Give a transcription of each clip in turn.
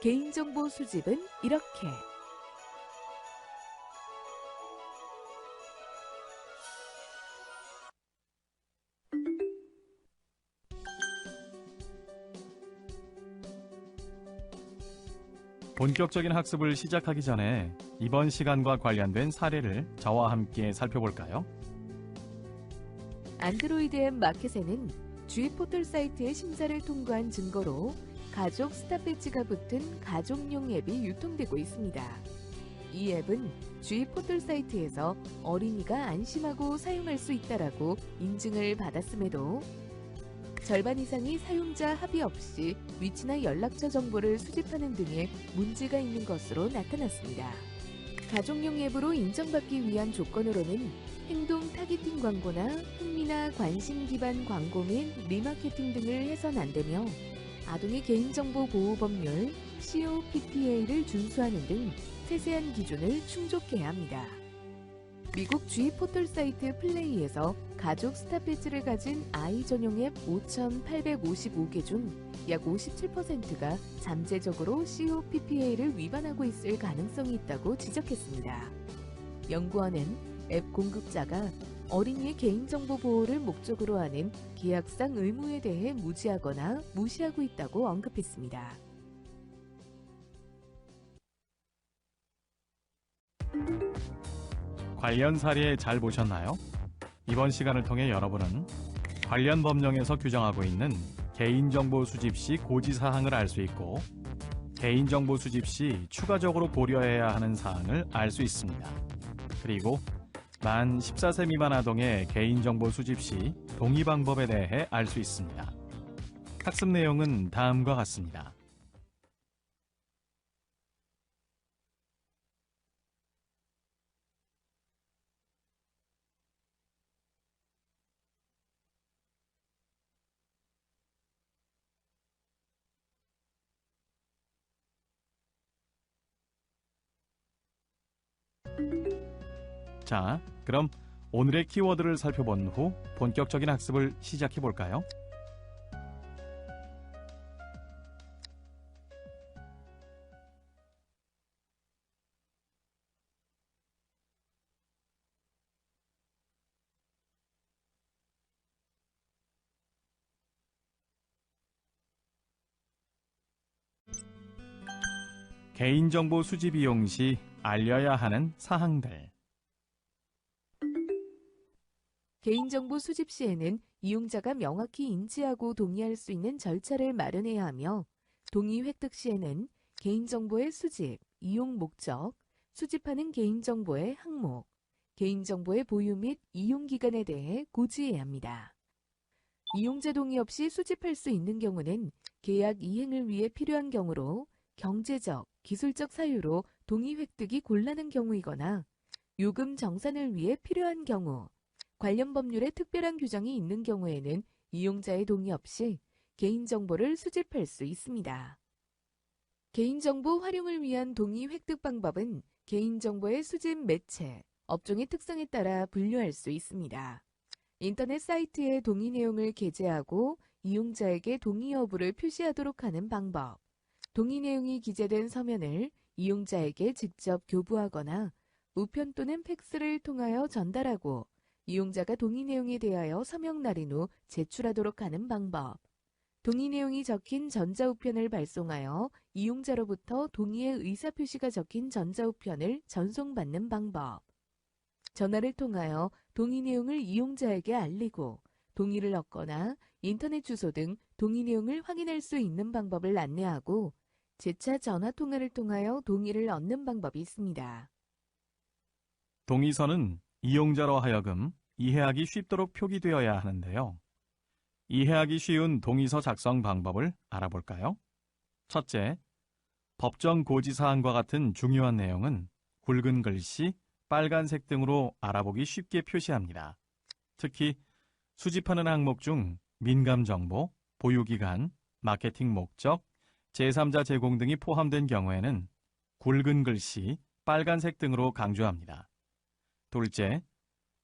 개인정보 수집은 이렇게. 본격적인 학습을 시작하기 전에 이번 시간과 관련된 사례를 저와 함께 살펴볼까요? 안드로이드 앱 마켓에는 주입 포털 사이트의 심사를 통과한 증거로 가족 스타 배지가 붙은 가족용 앱이 유통되고 있습니다. 이 앱은 주입 포털 사이트에서 어린이가 안심하고 사용할 수 있다라고 인증을 받았음에도 절반 이상이 사용자 합의 없이 위치나 연락처 정보를 수집하는 등의 문제가 있는 것으로 나타났습니다. 가족용 앱으로 인정받기 위한 조건으로는 행동 타깃팅 광고나 흥미나 관심 기반 광고 및 리마케팅 등을 해선 안 되며 아동의 개인정보 보호 법률 COPPA를 준수하는 등 세세한 기준을 충족해야 합니다. 미국 주입 포털 사이트 플레이에서 가족 스타 배지를 가진 아이 전용 앱 5,855개 중 약 57%가 잠재적으로 COPPA를 위반하고 있을 가능성이 있다고 지적했습니다. 연구원은 앱 공급자가 어린이의 개인정보 보호를 목적으로 하는 계약상 의무에 대해 무지하거나 무시하고 있다고 언급했습니다. 관련 사례 잘 보셨나요? 이번 시간을 통해 여러분은 관련 법령에서 규정하고 있는 개인정보 수집 시 고지사항을 알 수 있고 개인정보 수집 시 추가적으로 고려해야 하는 사항을 알 수 있습니다. 그리고 만 14세 미만 아동의 개인정보 수집 시 동의 방법에 대해 알 수 있습니다. 학습 내용은 다음과 같습니다. 자, 그럼 오늘의 키워드를 살펴본 후 본격적인 학습을 시작해 볼까요? 개인정보 수집 이용 시 알려야 하는 사항들. 개인정보 수집 시에는 이용자가 명확히 인지하고 동의할 수 있는 절차를 마련해야 하며 동의 획득 시에는 개인정보의 수집, 이용 목적, 수집하는 개인정보의 항목, 개인정보의 보유 및 이용 기간에 대해 고지해야 합니다. 이용자 동의 없이 수집할 수 있는 경우는 계약 이행을 위해 필요한 경우로 경제적, 기술적 사유로 동의 획득이 곤란한 경우이거나 요금 정산을 위해 필요한 경우, 관련 법률에 특별한 규정이 있는 경우에는 이용자의 동의 없이 개인정보를 수집할 수 있습니다. 개인정보 활용을 위한 동의 획득 방법은 개인정보의 수집 매체, 업종의 특성에 따라 분류할 수 있습니다. 인터넷 사이트에 동의 내용을 게재하고 이용자에게 동의 여부를 표시하도록 하는 방법, 동의 내용이 기재된 서면을 이용자에게 직접 교부하거나 우편 또는 팩스를 통하여 전달하고 이용자가 동의 내용에 대하여 서명 날인 후 제출하도록 하는 방법, 동의 내용이 적힌 전자우편을 발송하여 이용자로부터 동의의 의사표시가 적힌 전자우편을 전송받는 방법, 전화를 통하여 동의 내용을 이용자에게 알리고 동의를 얻거나 인터넷 주소 등 동의 내용을 확인할 수 있는 방법을 안내하고 재차 전화 통화를 통하여 동의를 얻는 방법이 있습니다. 동의서는 이용자로 하여금 이해하기 쉽도록 표기되어야 하는데요. 이해하기 쉬운 동의서 작성 방법을 알아볼까요? 첫째, 법정 고지사항과 같은 중요한 내용은 굵은 글씨, 빨간색 등으로 알아보기 쉽게 표시합니다. 특히 수집하는 항목 중 민감 정보, 보유기간, 마케팅 목적, 제3자 제공 등이 포함된 경우에는 굵은 글씨, 빨간색 등으로 강조합니다. 둘째,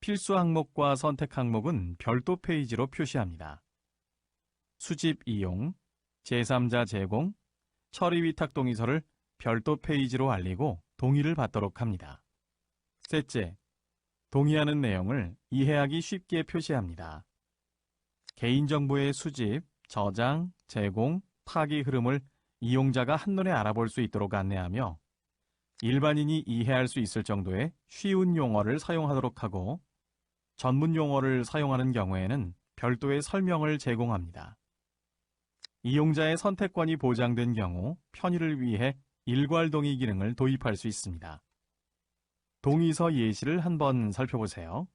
필수 항목과 선택 항목은 별도 페이지로 표시합니다. 수집 이용, 제3자 제공, 처리 위탁 동의서를 별도 페이지로 알리고 동의를 받도록 합니다. 셋째, 동의하는 내용을 이해하기 쉽게 표시합니다. 개인정보의 수집, 저장, 제공, 파기 흐름을 이용자가 한눈에 알아볼 수 있도록 안내하며 일반인이 이해할 수 있을 정도의 쉬운 용어를 사용하도록 하고 전문 용어를 사용하는 경우에는 별도의 설명을 제공합니다. 이용자의 선택권이 보장된 경우 편의를 위해 일괄 동의 기능을 도입할 수 있습니다. 동의서 예시를 한번 살펴보세요.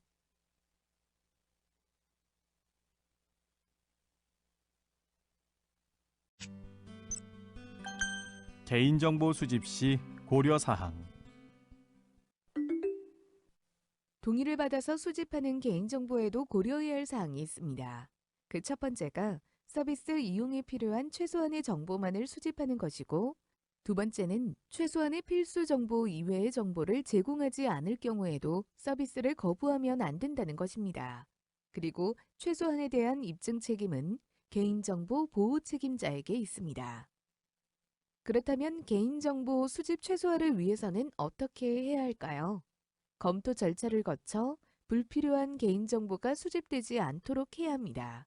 개인정보 수집 시 고려사항. 동의를 받아서 수집하는 개인정보에도 고려해야 할 사항이 있습니다. 그 첫 번째가 서비스 이용에 필요한 최소한의 정보만을 수집하는 것이고, 두 번째는 최소한의 필수 정보 이외의 정보를 제공하지 않을 경우에도 서비스를 거부하면 안 된다는 것입니다. 그리고 최소한에 대한 입증 책임은 개인정보 보호 책임자에게 있습니다. 그렇다면 개인정보 수집 최소화를 위해서는 어떻게 해야 할까요? 검토 절차를 거쳐 불필요한 개인정보가 수집되지 않도록 해야 합니다.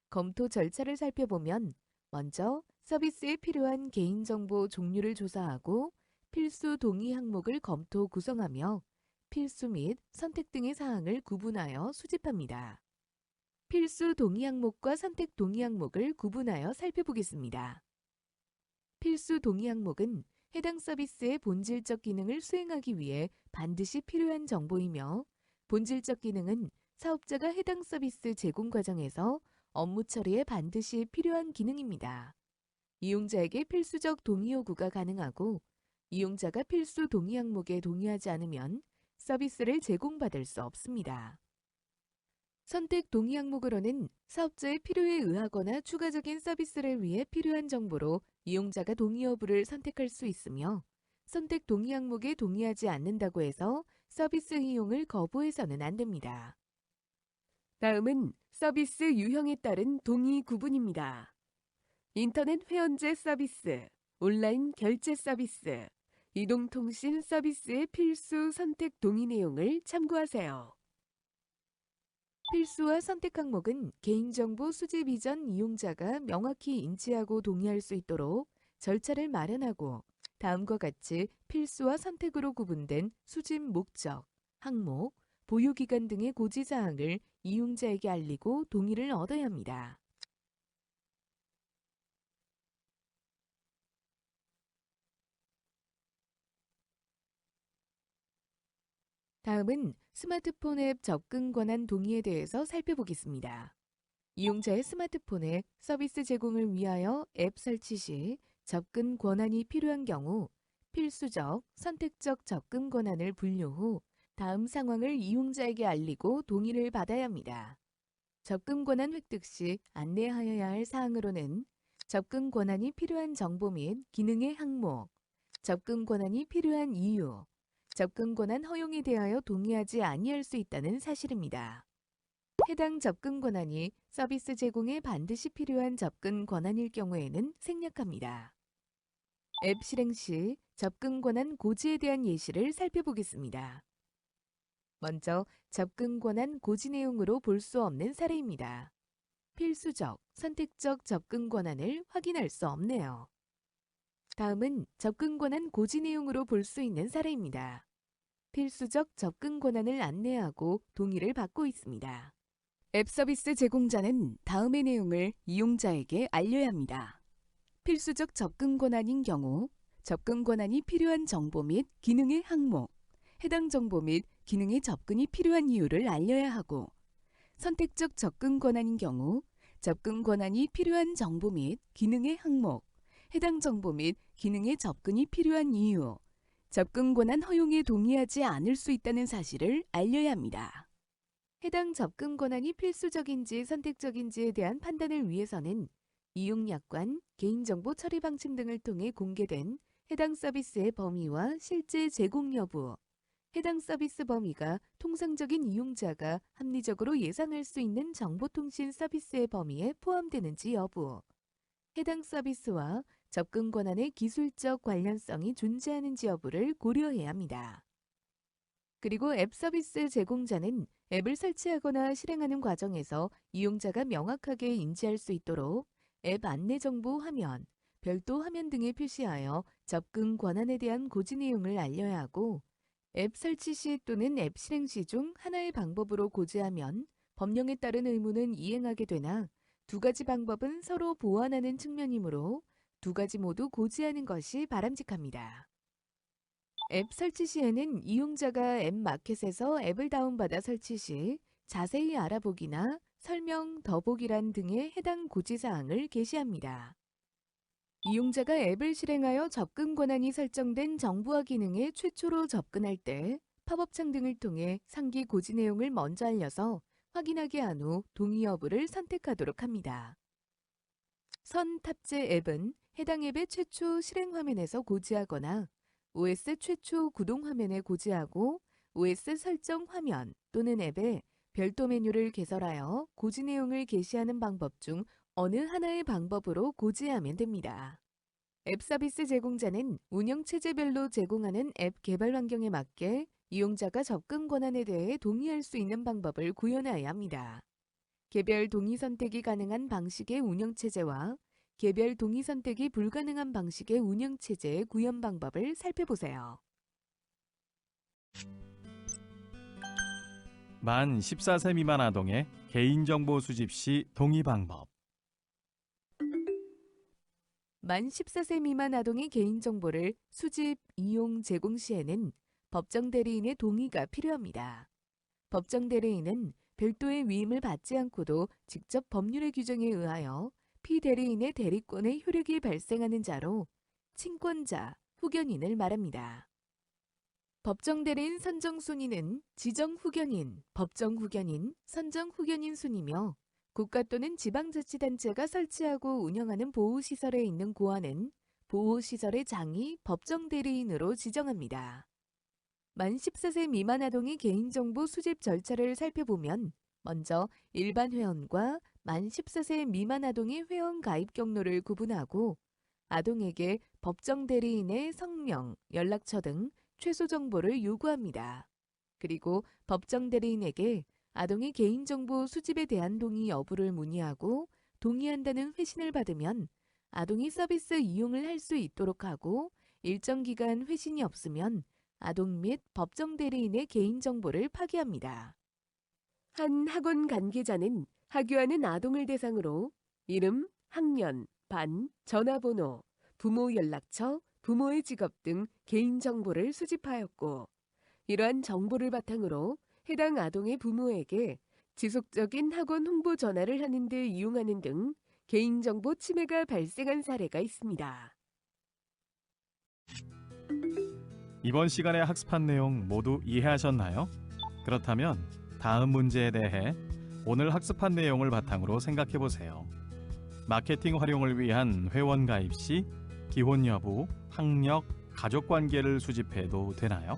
검토 절차를 살펴보면 먼저 서비스에 필요한 개인정보 종류를 조사하고 필수 동의 항목을 검토 구성하며 필수 및 선택 등의 사항을 구분하여 수집합니다. 필수 동의 항목과 선택 동의 항목을 구분하여 살펴보겠습니다. 필수 동의 항목은 해당 서비스의 본질적 기능을 수행하기 위해 반드시 필요한 정보이며, 본질적 기능은 사업자가 해당 서비스 제공 과정에서 업무 처리에 반드시 필요한 기능입니다. 이용자에게 필수적 동의 요구가 가능하고, 이용자가 필수 동의 항목에 동의하지 않으면 서비스를 제공받을 수 없습니다. 선택 동의 항목으로는 사업자의 필요에 의하거나 추가적인 서비스를 위해 필요한 정보로 이용자가 동의 여부를 선택할 수 있으며, 선택 동의 항목에 동의하지 않는다고 해서 서비스 이용을 거부해서는 안 됩니다. 다음은 서비스 유형에 따른 동의 구분입니다. 인터넷 회원제 서비스, 온라인 결제 서비스, 이동통신 서비스의 필수 선택 동의 내용을 참고하세요. 필수와 선택 항목은 개인정보 수집 이전 이용자가 명확히 인지하고 동의할 수 있도록 절차를 마련하고, 다음과 같이 필수와 선택으로 구분된 수집 목적, 항목, 보유기간 등의 고지사항을 이용자에게 알리고 동의를 얻어야 합니다. 다음은 스마트폰 앱 접근 권한 동의에 대해서 살펴보겠습니다. 이용자의 스마트폰에 서비스 제공을 위하여 앱 설치 시 접근 권한이 필요한 경우 필수적, 선택적 접근 권한을 분류 후 다음 상황을 이용자에게 알리고 동의를 받아야 합니다. 접근 권한 획득 시 안내하여야 할 사항으로는 접근 권한이 필요한 정보 및 기능의 항목, 접근 권한이 필요한 이유, 접근 권한 허용에 대하여 동의하지 아니할 수 있다는 사실입니다. 해당 접근 권한이 서비스 제공에 반드시 필요한 접근 권한일 경우에는 생략합니다. 앱 실행 시 접근 권한 고지에 대한 예시를 살펴보겠습니다. 먼저 접근 권한 고지 내용으로 볼 수 없는 사례입니다. 필수적, 선택적 접근 권한을 확인할 수 없네요. 다음은 접근 권한 고지 내용으로 볼 수 있는 사례입니다. 필수적 접근 권한을 안내하고 동의를 받고 있습니다. 앱 서비스 제공자는 다음의 내용을 이용자에게 알려야 합니다. 필수적 접근 권한인 경우 접근 권한이 필요한 정보 및 기능의 항목, 해당 정보 및 기능의 접근이 필요한 이유를 알려야 하고, 선택적 접근 권한인 경우 접근 권한이 필요한 정보 및 기능의 항목, 해당 정보 및 기능의 접근이 필요한 이유, 접근 권한 허용에 동의하지 않을 수 있다는 사실을 알려야 합니다. 해당 접근 권한이 필수적인지 선택적인지에 대한 판단을 위해서는 이용약관, 개인정보 처리 방침 등을 통해 공개된 해당 서비스의 범위와 실제 제공 여부, 해당 서비스 범위가 통상적인 이용자가 합리적으로 예상할 수 있는 정보통신 서비스의 범위에 포함되는지 여부, 해당 서비스와 접근 권한의 기술적 관련성이 존재하는지 여부를 고려해야 합니다. 그리고 앱 서비스 제공자는 앱을 설치하거나 실행하는 과정에서 이용자가 명확하게 인지할 수 있도록 앱 안내 정보 화면, 별도 화면 등에 표시하여 접근 권한에 대한 고지 내용을 알려야 하고, 앱 설치 시 또는 앱 실행 시 중 하나의 방법으로 고지하면 법령에 따른 의무는 이행하게 되나 두 가지 방법은 서로 보완하는 측면이므로 두 가지 모두 고지하는 것이 바람직합니다. 앱 설치 시에는 이용자가 앱 마켓에서 앱을 다운받아 설치 시 자세히 알아보기나 설명, 더보기란 등의 해당 고지사항을 게시합니다. 이용자가 앱을 실행하여 접근 권한이 설정된 정보화 기능에 최초로 접근할 때 팝업창 등을 통해 상기 고지 내용을 먼저 알려서 확인하게 한 후 동의 여부를 선택하도록 합니다. 선 탑재 앱은 해당 앱의 최초 실행 화면에서 고지하거나 OS 최초 구동 화면에 고지하고 OS 설정 화면 또는 앱에 별도 메뉴를 개설하여 고지 내용을 게시하는 방법 중 어느 하나의 방법으로 고지하면 됩니다. 앱 서비스 제공자는 운영 체제별로 제공하는 앱 개발 환경에 맞게 이용자가 접근 권한에 대해 동의할 수 있는 방법을 구현해야 합니다. 개별 동의 선택이 가능한 방식의 운영 체제와 개별 동의 선택이 불가능한 방식의 운영 체제의 구현 방법을 살펴보세요. 만 14세 미만 아동의 개인정보 수집 시 동의 방법. 만 14세 미만 아동의 개인정보를 수집, 이용, 제공 시에는 법정 대리인의 동의가 필요합니다. 법정 대리인은 별도의 위임을 받지 않고도 직접 법률의 규정에 의하여 피대리인의 대리권의 효력이 발생하는 자로 친권자, 후견인을 말합니다. 법정 대리인 선정 순위는 지정 후견인, 법정 후견인, 선정 후견인 순이며 국가 또는 지방자치단체가 설치하고 운영하는 보호시설에 있는 고아는 보호시설의 장이 법정 대리인으로 지정합니다. 만 14세 미만 아동의 개인정보 수집 절차를 살펴보면 먼저 일반 회원과 만 14세 미만 아동의 회원 가입 경로를 구분하고 아동에게 법정 대리인의 성명, 연락처 등 최소 정보를 요구합니다. 그리고 법정 대리인에게 아동의 개인정보 수집에 대한 동의 여부를 문의하고 동의한다는 회신을 받으면 아동이 서비스 이용을 할 수 있도록 하고 일정 기간 회신이 없으면 아동 및 법정 대리인의 개인정보를 파기합니다. 한 학원 관계자는 하교하는 아동을 대상으로 이름, 학년, 반, 전화번호, 부모 연락처, 부모의 직업 등 개인정보를 수집하였고 이러한 정보를 바탕으로 해당 아동의 부모에게 지속적인 학원 홍보 전화를 하는 데 이용하는 등 개인정보 침해가 발생한 사례가 있습니다. 이번 시간에 학습한 내용 모두 이해하셨나요? 그렇다면 다음 문제에 대해 오늘 학습한 내용을 바탕으로 생각해 보세요. 마케팅 활용을 위한 회원 가입 시 기혼 여부, 학력, 가족 관계를 수집해도 되나요?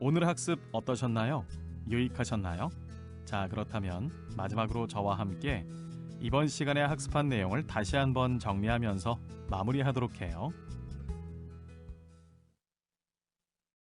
오늘 학습 어떠셨나요? 유익하셨나요? 자, 그렇다면 마지막으로 저와 함께 이번 시간에 학습한 내용을 다시 한번 정리하면서 마무리하도록 해요.